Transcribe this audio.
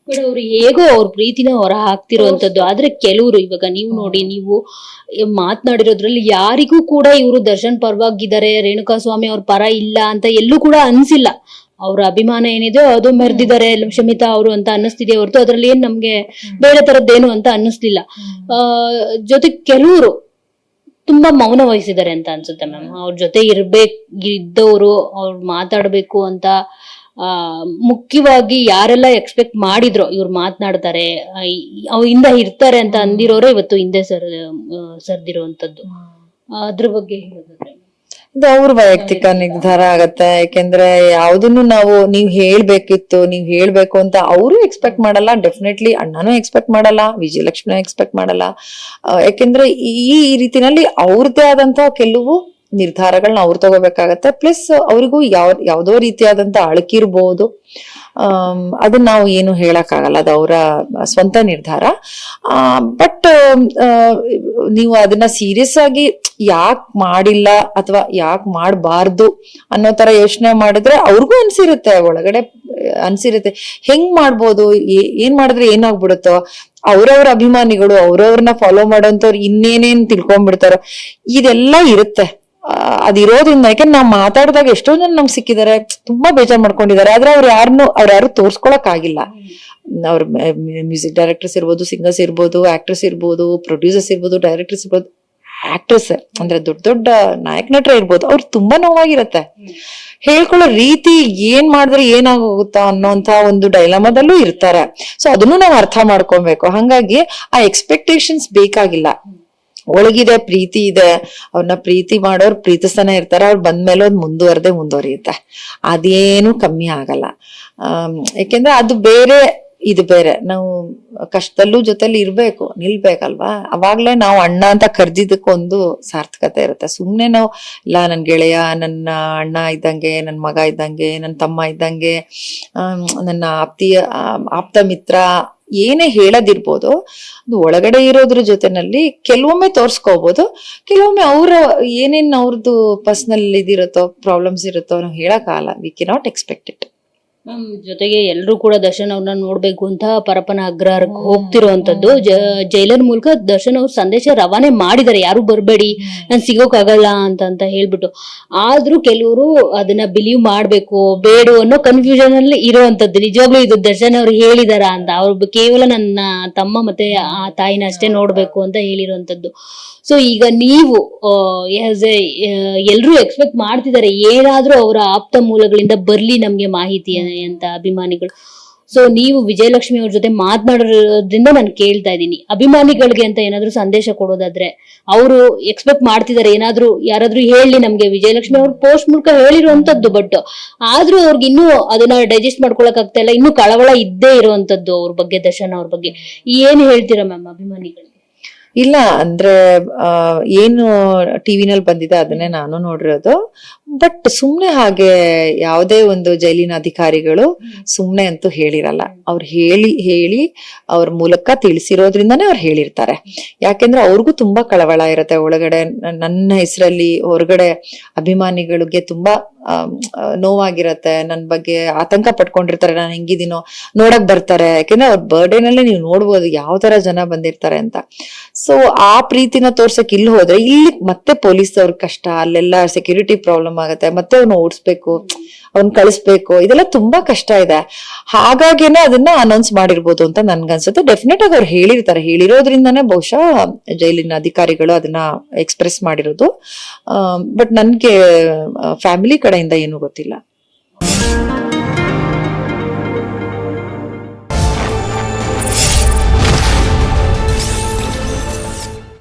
But ಅವ್ರು ಹೇಗೋ ಅವ್ರ ಪ್ರೀತಿನ ಹೊರ ಹಾಕ್ತಿರೋಂಥದ್ದು. ಆದ್ರೆ ಕೆಲವರು ಇವಾಗ ನೀವು ನೋಡಿ, ನೀವು ಮಾತನಾಡಿರೋದ್ರಲ್ಲಿ ಯಾರಿಗೂ ಕೂಡ ಇವರು ದರ್ಶನ್ ಪರವಾಗಿದ್ದಾರೆ, ರೇಣುಕಾ ಸ್ವಾಮಿ ಅವ್ರ ಪರ ಇಲ್ಲ ಅಂತ ಎಲ್ಲೂ ಕೂಡ ಅನ್ಸಿಲ್ಲ. ಅವ್ರ ಅಭಿಮಾನ ಏನಿದೆ ಅದು ಮೆರೆದಿದ್ದಾರೆ ಶಮಿತಾ ಅವರು ಅಂತ ಅನ್ನಿಸ್ತಿದೆ ಹೊರತು ಅದ್ರಲ್ಲಿ ಏನ್ ನಮ್ಗೆ ಬೇರೆ ತರದ್ದೇನು ಅಂತ ಅನ್ನಿಸ್ಲಿಲ್ಲ. ಜೊತೆ ಕೆಲವರು ತುಂಬಾ ಮೌನ ವಹಿಸಿದ್ದಾರೆ ಅಂತ ಅನ್ಸುತ್ತೆ ಮ್ಯಾಮ್. ಅವ್ರ ಜೊತೆ ಇದ್ದವರು ಅವ್ರು ಮಾತಾಡ್ಬೇಕು ಅಂತ ಮುಖ್ಯವಾಗಿ ಯಾರೆಲ್ಲ ಎಕ್ಸ್ಪೆಕ್ಟ್ ಮಾಡಿದ್ರು ಇವ್ರು ಮಾತನಾಡ್ತಾರೆ ಇಂದ ಇರ್ತಾರೆ ಅಂತ ಅಂದಿರೋರು ಇವತ್ತು ಹಿಂದೆ ಸರ್ದಿರುವಂತದ್ದು. ಅದ್ರ ಬಗ್ಗೆ ಹೇಳೋದಾದ್ರೆ ಇದು ಅವ್ರ ವೈಯಕ್ತಿಕ ನಿರ್ಧಾರ ಆಗತ್ತೆ. ಯಾಕೆಂದ್ರೆ ಯಾವ್ದನ್ನು ನೀವ್ ಹೇಳ್ಬೇಕು ಅಂತ ಅವರು ಎಕ್ಸ್ಪೆಕ್ಟ್ ಮಾಡಲ್ಲ. ಡೆಫಿನೆಟ್ಲಿ ಅಣ್ಣನೂ ಎಕ್ಸ್ಪೆಕ್ಟ್ ಮಾಡಲ್ಲ, ವಿಜಯಲಕ್ಷ್ಮಿನೂ ಎಕ್ಸ್ಪೆಕ್ಟ್ ಮಾಡಲ್ಲ. ಯಾಕೆಂದ್ರೆ ಈ ರೀತಿನಲ್ಲಿ ಅವ್ರದ್ದೇ ಆದಂತಹ ಕೆಲವು ನಿರ್ಧಾರಗಳನ್ನ ಅವ್ರು ತಗೋಬೇಕಾಗತ್ತೆ. ಪ್ಲಸ್ ಅವ್ರಿಗೂ ಯಾವ್ದೋ ರೀತಿಯಾದಂತ ಅಳಕಿರ್ಬೋದು, ಅದನ್ನ ನಾವು ಏನು ಹೇಳಕ್ಕಾಗಲ್ಲ, ಅದು ಅವರ ಸ್ವಂತ ನಿರ್ಧಾರ. ಬಟ್ ನೀವು ಅದನ್ನ ಸೀರಿಯಸ್ ಆಗಿ ಯಾಕೆ ಮಾಡಿಲ್ಲ ಅಥವಾ ಯಾಕೆ ಮಾಡಬಾರ್ದು ಅನ್ನೋ ತರ ಯೋಚನೆ ಮಾಡಿದ್ರೆ ಅವ್ರಿಗೂ ಒಳಗಡೆ ಅನ್ಸಿರುತ್ತೆ ಹೆಂಗ್ ಮಾಡ್ಬೋದು, ಏನ್ ಮಾಡಿದ್ರೆ ಏನಾಗ್ಬಿಡುತ್ತೋ, ಅವ್ರವ್ರ ಅಭಿಮಾನಿಗಳು ಅವ್ರವ್ರನ್ನ ಫಾಲೋ ಮಾಡೋಂಥವ್ರು ಇನ್ನೇನೇನ್ ತಿಳ್ಕೊಂಡ್ಬಿಡ್ತಾರೋ, ಇದೆಲ್ಲ ಇರುತ್ತೆ. ಅದಿರೋದ್ರಿಂದ ಯಾಕೆ ನಾವ್ ಮಾತಾಡಿದಾಗ ಎಷ್ಟೋ ಜನ ನಮ್ಗೆ ಸಿಕ್ಕಿದ್ದಾರೆ, ತುಂಬಾ ಬೇಜಾರ್ ಮಾಡ್ಕೊಂಡಿದ್ದಾರೆ. ಆದ್ರೆ ಅವ್ರು ತೋರ್ಸ್ಕೊಳಕ್ ಆಗಿಲ್ಲ. ಅವ್ರ ಮ್ಯೂಸಿಕ್ ಡೈರೆಕ್ಟರ್ಸ್ ಇರ್ಬೋದು, ಸಿಂಗರ್ಸ್ ಇರ್ಬೋದು, ಆಕ್ಟರ್ಸ್ ಇರ್ಬೋದು, ಪ್ರೊಡ್ಯೂಸರ್ಸ್ ಇರ್ಬೋದು, ಡೈರೆಕ್ಟರ್ಸ್ ಇರ್ಬೋದು, ಆಕ್ಟರ್ಸ್ ಅಂದ್ರೆ ದೊಡ್ಡ ದೊಡ್ಡ ನಾಯಕ ನಟರ ಇರ್ಬೋದು, ಅವ್ರು ತುಂಬಾ ನೋವಾಗಿರತ್ತೆ. ಹೇಳ್ಕೊಳ್ಳೋ ರೀತಿ ಏನ್ ಮಾಡಿದ್ರೆ ಏನಾಗೋಗುತ್ತಾ ಅನ್ನೋಂತ ಒಂದು ಡೈಲಮಾದಲ್ಲೂ ಇರ್ತಾರೆ. ಸೊ ಅದನ್ನು ನಾವು ಅರ್ಥ ಮಾಡ್ಕೊಬೇಕು. ಹಂಗಾಗಿ ಆ ಎಕ್ಸ್ಪೆಕ್ಟೇಷನ್ಸ್ ಬೇಕಾಗಿಲ್ಲ. ಒಳಗಿದೆ ಪ್ರೀತಿ ಇದೆ, ಅವ್ರನ್ನ ಪ್ರೀತಿ ಮಾಡೋರು ಪ್ರೀತಿಸ್ತಾನೆ ಇರ್ತಾರೆ. ಅವ್ರು ಬಂದ್ಮೇಲೆ ಅದು ಮುಂದುವರಿಯುತ್ತೆ, ಅದೇನು ಕಮ್ಮಿ ಆಗಲ್ಲ. ಯಾಕೆಂದ್ರೆ ಅದು ಬೇರೆ ಇದು ಬೇರೆ. ನಾವು ಕಷ್ಟದಲ್ಲೂ ಜೊತೆಲಿ ನಿಲ್ಬೇಕಲ್ವಾ. ಅವಾಗ್ಲೇ ನಾವು ಅಣ್ಣ ಅಂತ ಕರ್ದಿದ್ದಕ್ಕೊಂದು ಸಾರ್ಥಕತೆ ಇರುತ್ತೆ. ಸುಮ್ನೆ ನಾವು ಇಲ್ಲ ನನ್ ಗೆಳೆಯ, ನನ್ನ ಅಣ್ಣ ಇದ್ದಂಗೆ, ನನ್ ಮಗ ಇದ್ದಂಗೆ, ನನ್ ತಮ್ಮ ಇದ್ದಂಗೆ, ನನ್ನ ಆಪ್ತ ಮಿತ್ರ ಏನೇ ಹೇಳದಿರ್ಬೋದು, ಅದು ಒಳಗಡೆ ಇರೋದ್ರ ಜೊತೆನಲ್ಲಿ ಕೆಲವೊಮ್ಮೆ ತೋರ್ಸ್ಕೋಬಹುದು. ಕೆಲವೊಮ್ಮೆ ಅವ್ರದ್ದು ಪರ್ಸನಲ್ ಇದಿರುತ್ತೋ, ಪ್ರಾಬ್ಲಮ್ಸ್ ಇರುತ್ತೋ, ನಾವು ಹೇಳಕ್ಕಾಗಲ್ಲ. We cannot expect it. ಜೊತೆಗೆ ಎಲ್ರು ಕೂಡ ದರ್ಶನ್ ಅವ್ರನ್ನ ನೋಡ್ಬೇಕು ಅಂತ ಪರಪ್ಪನ ಅಗ್ರಹಾರಕ್ಕೆ ಹೋಗ್ತಿರುವಂತದ್ದು. ಜೈಲರ್ ಮೂಲಕ ದರ್ಶನ್ ಅವ್ರ ಸಂದೇಶ ರವಾನೆ ಮಾಡಿದ್ದಾರೆ, ಯಾರು ಬರ್ಬೇಡಿ, ನಾನ್ ಸಿಗೋಕಾಗಲ್ಲ ಅಂತ ಹೇಳ್ಬಿಟ್ಟು. ಆದ್ರೂ ಕೆಲವರು ಅದನ್ನ ಬಿಲೀವ್ ಮಾಡ್ಬೇಕು ಬೇಡ ಅನ್ನೋ ಕನ್ಫ್ಯೂಷನ್ ಅಲ್ಲಿ ಇರುವಂತದ್ದು. ನಿಜವಾಗ್ಲೂ ಇದು ದರ್ಶನ್ ಅವ್ರು ಹೇಳಿದಾರ ಅಂತ, ಅವ್ರು ಕೇವಲ ನನ್ನ ತಮ್ಮ ಮತ್ತೆ ಆ ತಾಯಿನ ಅಷ್ಟೇ ನೋಡ್ಬೇಕು ಅಂತ ಹೇಳಿರುವಂತದ್ದು. ಸೊ ಈಗ ನೀವು ಎಲ್ರು ಎಕ್ಸ್ಪೆಕ್ಟ್ ಮಾಡ್ತಿದ್ದಾರೆ ಏನಾದ್ರೂ ಅವರ ಆಪ್ತ ಮೂಲಗಳಿಂದ ಬರ್ಲಿ ನಮ್ಗೆ ಮಾಹಿತಿ ಅಂತ ಅಭಿಮಾನಿಗಳು. ಸೊ ನೀವು ವಿಜಯಲಕ್ಷ್ಮಿ ಅವ್ರ ಜೊತೆ ಮಾತನಾಡೋದ್ರಿಂದ ನಾನು ಕೇಳ್ತಾ ಇದ್ದೀನಿ, ಅಭಿಮಾನಿಗಳಿಗೆ ಅಂತ ಏನಾದ್ರು ಸಂದೇಶ ಕೊಡೋದಾದ್ರೆ, ಅವರು ಎಕ್ಸ್ಪೆಕ್ಟ್ ಮಾಡ್ತಿದ್ದಾರೆ ಯಾರಾದ್ರೂ ಹೇಳಿ ನಮ್ಗೆ. ವಿಜಯಲಕ್ಷ್ಮಿ ಅವ್ರ ಪೋಸ್ಟ್ ಮೂಲಕ ಹೇಳಿರುವಂತದ್ದು, ಬಟ್ ಆದ್ರೂ ಅವ್ರಿಗೆ ಇನ್ನೂ ಅದನ್ನ ಡೈಜೆಸ್ಟ್ ಮಾಡ್ಕೊಳಕ್ ಆಗ್ತಾ ಇಲ್ಲ, ಇನ್ನೂ ಕಳವಳ ಇದ್ದೇ ಇರುವಂತದ್ದು ಅವ್ರ ಬಗ್ಗೆ, ದರ್ಶನ್ ಅವ್ರ ಬಗ್ಗೆ. ಏನ್ ಹೇಳ್ತೀರಾ ಮ್ಯಾಮ್ ಅಭಿಮಾನಿಗಳಿಗೆ? ಇಲ್ಲ ಅಂದ್ರೆ ಏನು ಟಿವಿನಲ್ಲಿ ಬಂದಿದೆ ಅದನ್ನೇ ನಾನು ನೋಡಿರೋದು. ಬಟ್ ಸುಮ್ನೆ ಹಾಗೆ ಯಾವುದೇ ಒಂದು ಜೈಲಿನ ಅಧಿಕಾರಿಗಳು ಸುಮ್ನೆ ಅಂತೂ ಹೇಳಿರಲ್ಲ. ಅವ್ರು ಹೇಳಿ ಅವ್ರ ಮೂಲಕ ತಿಳಿಸಿರೋದ್ರಿಂದಾನೇ ಅವ್ರು ಹೇಳಿರ್ತಾರೆ. ಯಾಕೆಂದ್ರೆ ಅವ್ರಿಗೂ ತುಂಬಾ ಕಳವಳ ಇರುತ್ತೆ ಒಳಗಡೆ. ನನ್ನ ಹೆಸರಲ್ಲಿ ಹೊರಗಡೆ ಅಭಿಮಾನಿಗಳಿಗೆ ತುಂಬಾ ನೋವಾಗಿರತ್ತೆ, ನನ್ ಬಗ್ಗೆ ಆತಂಕ ಪಟ್ಕೊಂಡಿರ್ತಾರೆ, ನಾನು ಹೆಂಗಿದ್ದೀನೋ ನೋಡಕ್ ಬರ್ತಾರೆ. ಯಾಕೆಂದ್ರೆ ಅವ್ರ ಬರ್ಡೇನಲ್ಲೇ ನೀವು ನೋಡ್ಬೋದು ಯಾವ ತರ ಜನ ಬಂದಿರ್ತಾರೆ ಅಂತ. ಸೊ ಆ ಪ್ರೀತಿನ ತೋರ್ಸಕ್ ಇಲ್ಲಿ ಹೋದ್ರೆ ಇಲ್ಲಿ ಮತ್ತೆ ಪೊಲೀಸ್ ಅವ್ರ ಕಷ್ಟ, ಅಲ್ಲೆಲ್ಲ ಸೆಕ್ಯೂರಿಟಿ ಪ್ರಾಬ್ಲಮ್ ಆಗತ್ತೆ, ಮತ್ತೆ ಅವ್ನ ಓಡಿಸ್ಬೇಕು, ಅವ್ನ್ ಕಳಿಸ್ಬೇಕು, ಇದೆಲ್ಲ ತುಂಬಾ ಕಷ್ಟ ಇದೆ. ಹಾಗಾಗಿನೇ ಅದನ್ನ ಅನೌನ್ಸ್ ಮಾಡಿರ್ಬೋದು ಅಂತ ನನ್ಗನ್ಸುತ್ತೆ. ಡೆಫಿನೆಟ್ ಆಗಿ ಅವ್ರು ಹೇಳಿರ್ತಾರೆ, ಹೇಳಿರೋದ್ರಿಂದಾನೇ ಬಹುಶಃ ಜೈಲಿನ ಅಧಿಕಾರಿಗಳು ಅದನ್ನ ಎಕ್ಸ್ಪ್ರೆಸ್ ಮಾಡಿರೋದು. ಬಟ್ ನನ್ಗೆ ಫ್ಯಾಮಿಲಿ ಕಡೆಯಿಂದ ಏನೂ ಗೊತ್ತಿಲ್ಲ.